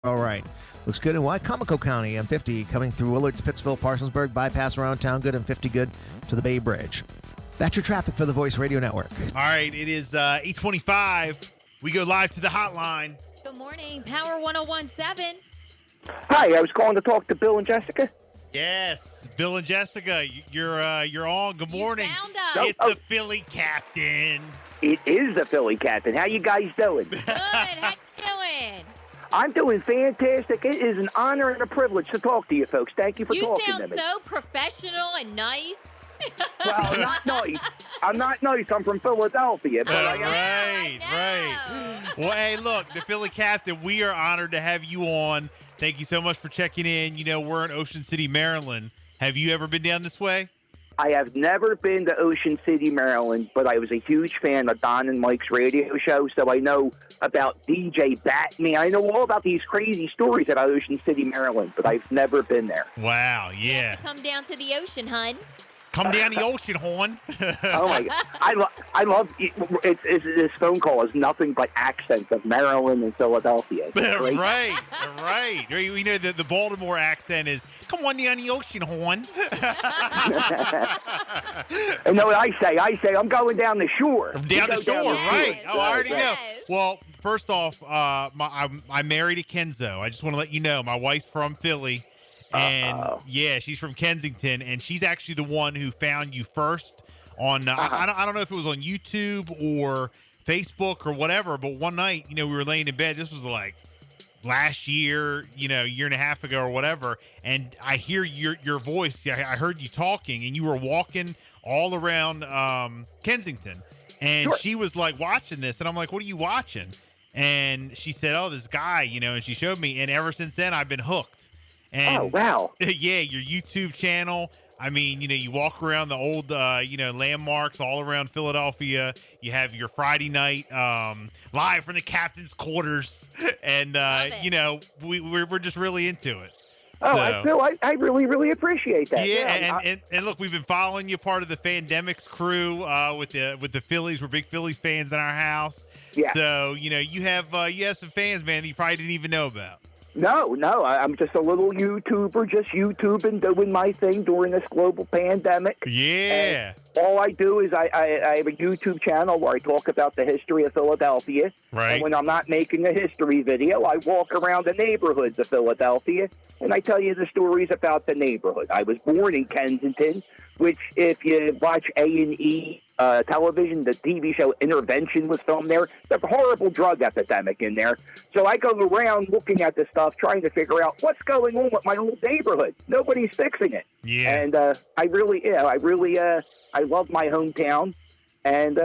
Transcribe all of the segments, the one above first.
All right. Looks good in Wycomico County, M50, coming through Willards, Pittsville, Parsonsburg, bypass around town good, and 50 good to the Bay Bridge. That's your traffic for the Voice Radio Network. All right, it is 8:25. We go live to the hotline. Good morning, Power 1017. Hi, I was calling to talk to Bill and Jessica. Yes, Bill and Jessica, you're on. Good morning. You found us. It's the Philly captain. It is the Philly captain. How you guys doing? Good. How you doing? I'm doing fantastic. It is an honor and a privilege to talk to you folks. Thank you for You talking to sound me. so professional and nice. Well, I'm not nice. I'm not nice. I'm from Philadelphia. But I am. Right. Well, hey, look, the Philly captain, we are honored to have you on. Thank you so much for checking in. You know, we're in Ocean City, Maryland. Have you ever been down this way? I have never been to Ocean City, Maryland, but I was a huge fan of Don and Mike's radio show, so I know about DJ Batman. I know all about these crazy stories about Ocean City, Maryland, but I've never been there. Wow, yeah. Come down to the ocean, hun. Come down the ocean, Horn. Oh my God! I love this phone call is nothing but accents of Maryland and Philadelphia. It's great. right. We know that the Baltimore accent is "Come on down the ocean, Horn." And know what I say? I say I'm going down the shore. Down the shore, right? Yes. Oh, I already know. Yes. Well, first off, I'm married to Kenzo. I just want to let you know my wife's from Philly. And yeah, she's from Kensington, and she's actually the one who found you first on. I don't know if it was on YouTube or Facebook or whatever, but one night, we were laying in bed. This was like last year, year and a half ago or whatever, and I hear your voice. I heard you talking, and you were walking all around Kensington, and Sure. she was like watching this, and I'm like, "What are you watching?" And she said, "Oh, this guy," and she showed me, and ever since then, I've been hooked. And, oh wow! Yeah, your YouTube channel. I mean, you walk around the old, landmarks all around Philadelphia. You have your Friday night live from the captain's quarters, and we're just really into it. Oh, So, I really, really appreciate that. yeah, and look, we've been following you, part of the Fandemics crew with the Phillies. We're big Phillies fans in our house. Yeah. So you have some fans, man, that you probably didn't even know about. No, I'm just a little YouTuber, just YouTubing, doing my thing during this global pandemic. Yeah. And all I do is I have a YouTube channel where I talk about the history of Philadelphia. Right. And when I'm not making a history video, I walk around the neighborhoods of Philadelphia, and I tell you the stories about the neighborhood. I was born in Kensington, which if you watch A&E television, the TV show Intervention was filmed there. There's a horrible drug epidemic in there. So I go around looking at this stuff, trying to figure out what's going on with my old neighborhood. Nobody's fixing it. Yeah. And I love my hometown. And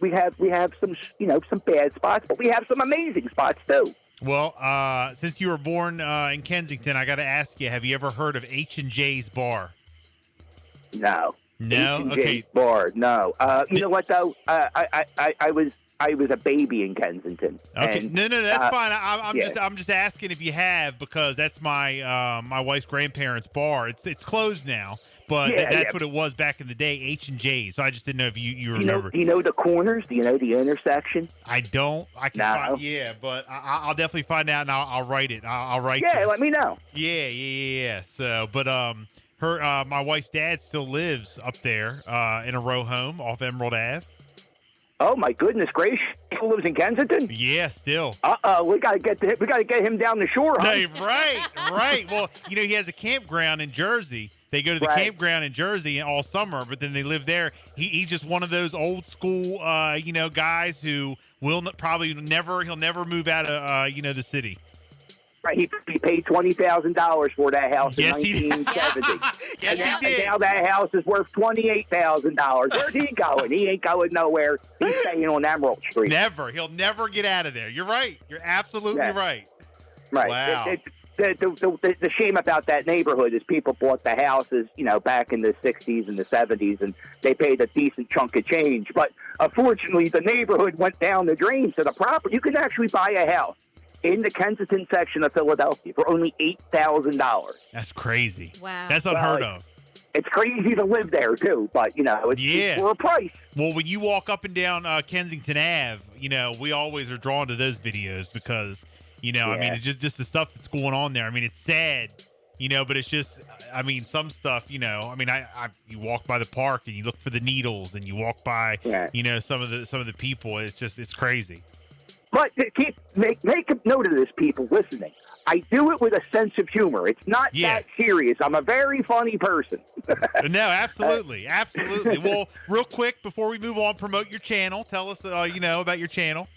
we have some bad spots, but we have some amazing spots too. Well, since you were born in Kensington, I got to ask you: have you ever heard of H&J's Bar? No. No. H&J's Okay. Bar. No. You know what though? I was a baby in Kensington. Okay. And, No, that's fine. yeah. I'm just asking if you have, because that's my my wife's grandparents' bar. It's closed now, but that's what it was back in the day, H&J's. So I just didn't know if you remember. Do you know the corners? Do you know the intersection? I don't. I can No. find. But I'll definitely find out, and I'll write it. I'll write. Yeah, you. let me know. Yeah. So, but my wife's dad still lives up there in a row home off Emerald Ave. Oh my goodness gracious! He lives in Kensington. Yeah, still. We gotta get him down the shore. Huh? Hey, right. Well, he has a campground in Jersey. They go to the campground in Jersey all summer, but then they live there. He's just one of those old school, guys who will probably never move out of the city. Right, he paid $20,000 for that house Yes, in he did. 1970. Yes, and he did. now that house is worth $28,000. Where's he going? He ain't going nowhere. He's staying on Emerald Street. Never. He'll never get out of there. You're right. You're absolutely right. Right. Wow. The shame about that neighborhood is people bought the houses, back in the 60s and the 70s, and they paid a decent chunk of change. But unfortunately, the neighborhood went down the drain. So the property, you can actually buy a house in the Kensington section of Philadelphia for only $8,000. That's crazy. Wow. That's unheard of. It's crazy to live there too, but it's for a price. Well, when you walk up and down Kensington Ave, we always are drawn to those videos because I mean, Yeah. it's just the stuff that's going on there. I mean, it's sad, but it's just, I mean, some stuff, I mean, you walk by the park and you look for the needles, and you walk by, Yeah. some of the people. It's crazy. But make a note of this, people listening. I do it with a sense of humor. It's not that serious. I'm a very funny person. No, absolutely. Absolutely. Well, real quick, before we move on, promote your channel. Tell us, about your channel.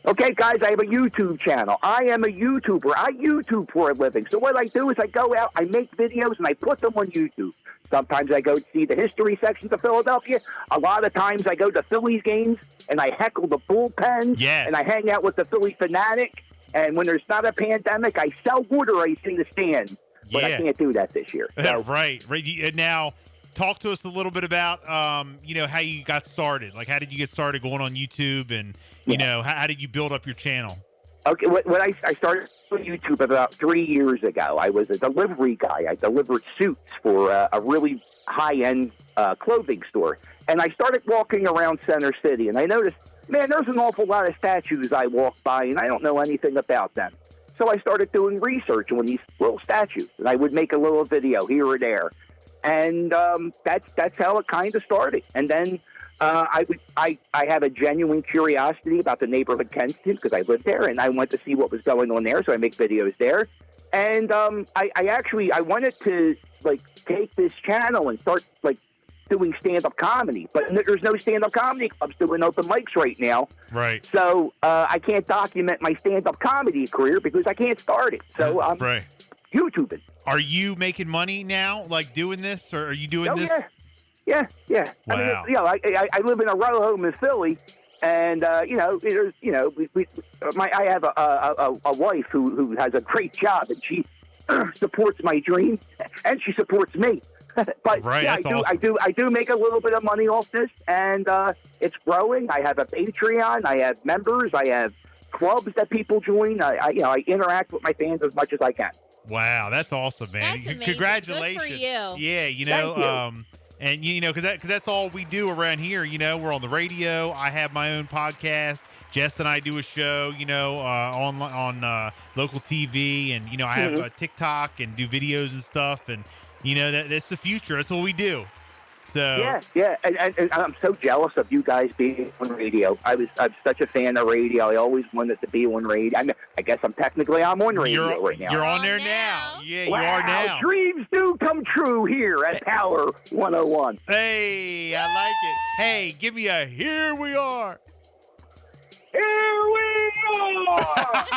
Okay, guys, I have a YouTube channel. I am a YouTuber. I YouTube for a living. So what I do is I go out, I make videos, and I put them on YouTube. Sometimes I go see the history sections of Philadelphia. A lot of times I go to Phillies games, and I heckle the bullpen. Yes. And I hang out with the Philly fanatic. And when there's not a pandemic, I sell water ice in the stands. But I can't do that this year. So. Right. Now, talk to us a little bit about, how you got started. Like, how did you get started going on YouTube, and how did you build up your channel? Okay, when I started on YouTube about 3 years ago, I was a delivery guy. I delivered suits for a really high-end clothing store. And I started walking around Center City, and I noticed, man, there's an awful lot of statues I walk by, and I don't know anything about them. So I started doing research on these little statues, and I would make a little video here or there. And that's how it kind of started. And then I have a genuine curiosity about the neighborhood Kensington because I live there, and I went to see what was going on there, so I make videos there. And I wanted to take this channel and start doing stand-up comedy, but there's no stand-up comedy clubs doing open mics right now. Right. So I can't document my stand-up comedy career because I can't start it. So I'm YouTubing. Are you making money now, doing this, or are you doing this? Yeah. Wow. I mean, I live in a row home in Philly, and I have a wife who has a great job, and she supports my dream, and she supports me. But awesome. I do make a little bit of money off this, and it's growing. I have a Patreon. I have members. I have clubs that people join. I interact with my fans as much as I can. Wow, that's awesome, man! That's amazing. Congratulations. Good for you. Yeah, Thank you. And because that's all we do around here. We're on the radio. I have my own podcast. Jess and I do a show, on local TV, and I have a TikTok and do videos and stuff, and that's the future. That's what we do. So yeah, and I'm so jealous of you guys being on radio. I'm such a fan of radio. I always wanted to be on radio. I guess I'm on radio right now. You're on there now. Yeah, wow, you are now. Dreams do come true here at Power 101. Hey, I like it. Hey, give me a here we are. Here we are.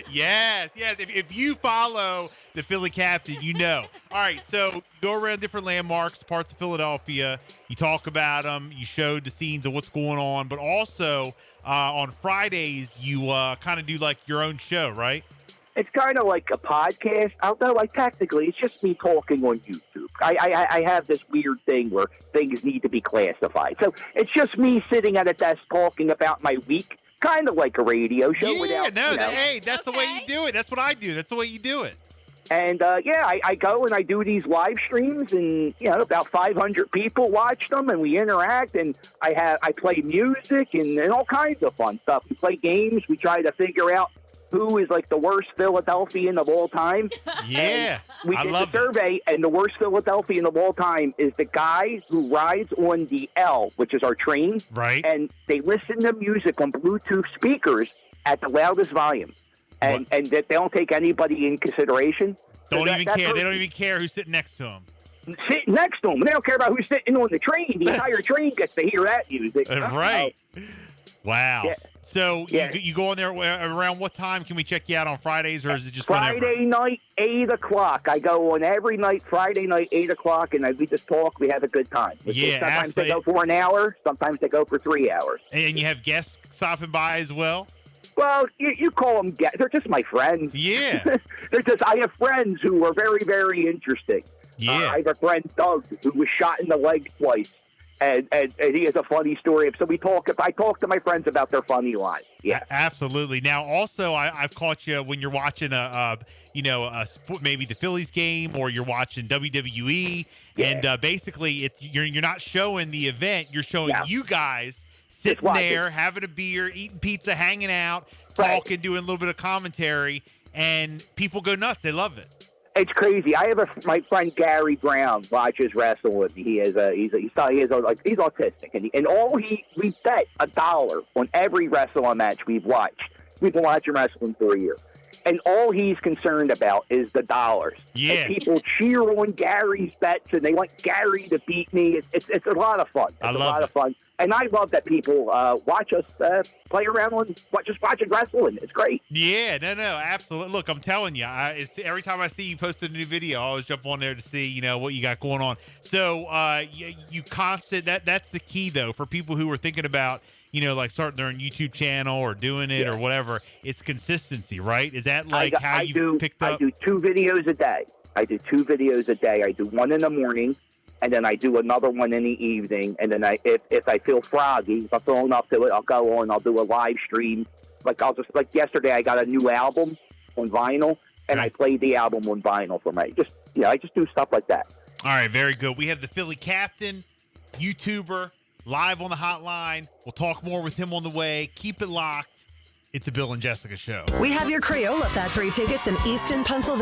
Yes. If you follow the Philly Captain, All right, so you go around different landmarks, parts of Philadelphia. You talk about them. You showed the scenes of what's going on. But also on Fridays, you kind of do your own show, right? It's kind of like a podcast, although technically it's just me talking on YouTube. I have this weird thing where things need to be classified. So it's just me sitting at a desk talking about my week, kind of like a radio show. That's the way you do it. That's what I do. That's the way you do it. And I go and I do these live streams, and about 500 people watch them, and we interact, and I play music and all kinds of fun stuff. We play games. We try to figure out who is the worst Philadelphian of all time. Yeah, we did the survey, and the worst Philadelphian of all time is the guy who rides on the L, which is our train. Right. And they listen to music on Bluetooth speakers at the loudest volume. And they don't take anybody in consideration. Don't even care. They don't even care who's sitting next to them. Sitting next to them. They don't care about who's sitting on the train. The entire train gets to hear that music. Right. Wow. Yeah. So you go on there around what time? Can we check you out on Fridays, or is it just Friday night, 8 o'clock? I go on every night, Friday night, 8 o'clock, and we just talk. We have a good time. Sometimes they go for an hour. Sometimes they go for 3 hours. And you have guests stopping by as well? Well, you call them guests. They're just my friends. Yeah. I have friends who are very, very interesting. Yeah. I have a friend, Doug, who was shot in the leg twice. And he has a funny story. So I talk to my friends about their funny lives. Yeah, absolutely. Now, also, I've caught you when you're watching maybe the Phillies game, or you're watching WWE, and basically you're not showing the event. You're showing you guys sitting there having a beer, eating pizza, hanging out, Right. talking, doing a little bit of commentary, and people go nuts. They love it. It's crazy. I have my friend Gary Brown watches wrestling. He's autistic, and we bet $1 on every wrestling match we've watched. We've been watching wrestling for a year, and all he's concerned about is the dollars. Yeah. And people cheer on Gary's bets, and they want Gary to beat me. It's a lot of fun. It's I a love lot it. of fun, and I love that people watch us play around on just watching wrestling. It's great. Yeah, no, absolutely. Look, I'm telling you, every time I see you post a new video, I always jump on there to see, what you got going on. So, you constant. That's the key though for people who are thinking about, like starting their own YouTube channel or doing it or whatever. It's consistency, right? Is that like how you picked up? I do 2 videos a day. I do one in the morning, and then I do another one in the evening. And then if I feel froggy, if I'm feeling up to it, I'll go on. I'll do a live stream. Like yesterday, I got a new album on vinyl, and I played the album on vinyl for me. I just do stuff like that. All right, very good. We have the Philly Captain, YouTuber, live on the hotline. We'll talk more with him on the way. Keep it locked. It's a Bill and Jessica show. We have your Crayola Factory tickets in Easton, Pennsylvania.